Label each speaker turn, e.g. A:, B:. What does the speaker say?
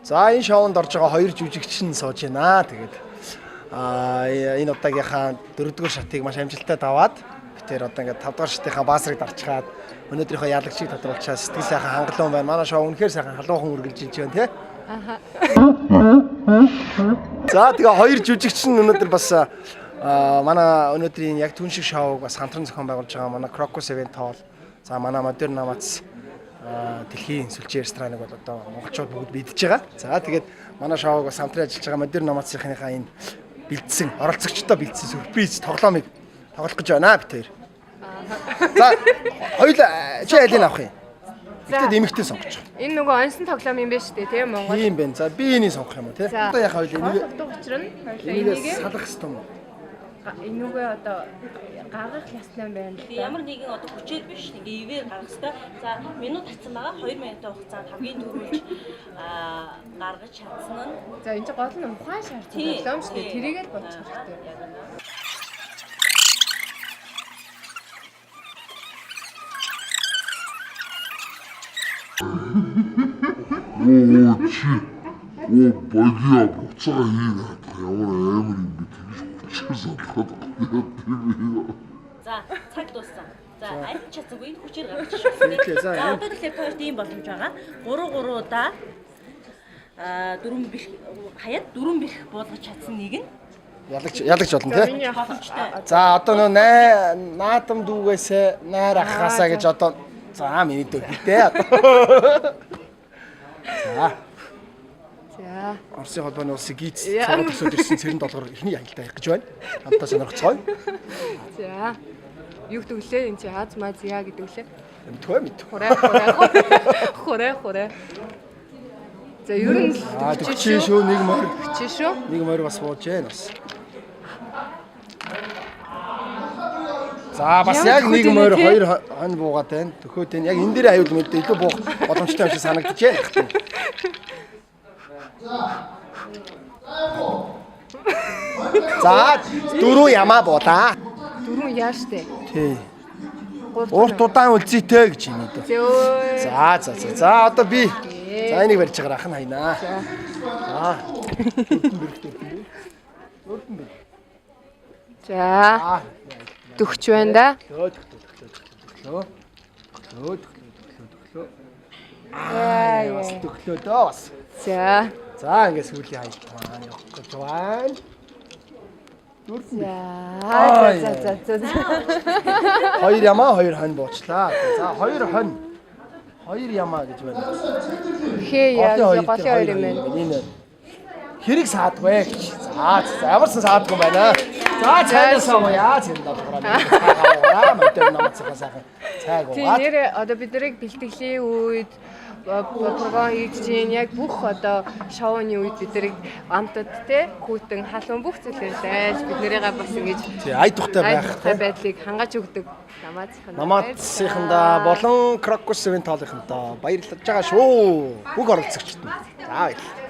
A: За энэ шоунд орж байгаа хоёр жүжигчин сууж байна. Тэгээд энэ удаагийнхаа 4-р шатыг маш амжилттай даваад битээр одоо ингээд 5-р шатынхаа баасрыг дарчгаад өнөөдрийнхөө ялагчийг тодруулчаа сэтгэл сайхан хангалуун байна. Манай шоу үнэхээр сайхан халуухан үргэлжилж байна тий. Аха. За тэгээ хоёр жүжигчин өнөөдөр бас манай өнөөдрийн яг түн шиг шоуг бас хамтран зохион байгуулж байгаа манай Crocus Event Hall. За манай модерн намац дэлхийн сүлжээ рестораныг бол одоо монголчууд бүгд мэдж байгаа. За тэгээд манай шоуг бас хамтран ажиллаж байгаа модерн намацынхаа энэ бэлдсэн оролцогчдоо бэлдсэн сюрприз тоглоомыг тоглох гэж байна бид хоёр. За хоёул чи алийг авах юм? Ихэд эмэгтэй сонгоч.
B: Энэ нөгөө онсон тоглоом юм байна шүү дээ тийм Монгол.
A: Тийм байна. За би энийг сонгох юм уу тий? Одоо яхаа хоёул энийг
B: учир нь
A: энийг салах хэрэгтэй юм уу?
B: Энүүгээ одоо гаргах ясна байна л да.
C: Ямар нэгэн одоо хүчээр биш нэг ивээр гаргах хэрэгтэй. За минут татсан байгаа 2 минутын хугацаанд хамгийн түрүүлж гаргаж чадсан нь.
B: За энэ чинь гол нь ухаан шаардсан тоглоом шүү дээ. Тэрийгээ л бодчих хэрэгтэй.
D: Багиа буцаа хийгээд ямар амар юм бэ тэгж бодоход
C: За цаг дууссан. За аль чадсангүй энэ хүчээр гаргаж шүү. За одоо лэптопт ийм боломж байгаа. 3 удаа дөрөв бих хаяад дөрөв бих болгож чадсан нэг нь
A: ялагч болно тий. За одоо нөө наадам дүүгээсээ найр ахахаасаа гэж одоо за миний дөө хитээ одоо. За. Орсын холбооны улсын гийц цорог төсөөд ирсэн цэрэн долгор ихний аялалд явах гэж байна. Хамтаа сонирхцгоё.
B: За. Юу гэвэл энэ чи хаз маз яа гэдэг лээ.
A: Мэдгүй.
B: Хорэ. За ер нь
A: төгчөө шүү нэг морь.
B: Төгчөө шүү.
A: Нэг морь бас бууж байна бас. За бас яг нэг морь хоёр хонь буугаад байна. Төхөөд энэ яг энэ дээр аюул мэдээ илүү буух боломжтой юм шиг санагдаж байна. За дөрөв ямаа буудаа.
B: Дөрөв яа штэ.
A: Тий. Урт удаан үлзийтэй гэж юм дээ. За одоо би за энийг барьж байгаа ахын хайнаа. За.
B: За. Төгч байна да.
A: Төглөө. Бас төглөө дөө бас.
B: За.
A: За ингээд сүүлийн хаялт маань явах гэж байна.
B: За.
A: Хоёр ямаа хоёр хонь буучлаа. За хоёр хонь. Хоёр ямаа гэж байна.
B: Хээ яа голын хоёр юм байна.
A: Энэ хэрэг саадгүй гэж. За ямарсан саадгүй байна. За цайнасаа яа зэн даа. Модерн намцгаа сайхан цайг уу.
B: Тийм нэр одоо бид нарыг бэлтгэлийн үед програм хийж чинь яг бүх одоо шоуны үед бид нарыг амтад те хүүтэн халуун бүх зүйлээр зайлж бид нарыгаа бас ингэж
A: ай тухтай байх
B: байдлыг хангаж өгдөг
A: намаацсынхандаа болон Crocus Event Hall-ынхандаа баярлаж байгаа шүү. Бүх оролцогчдод. За баярлалаа.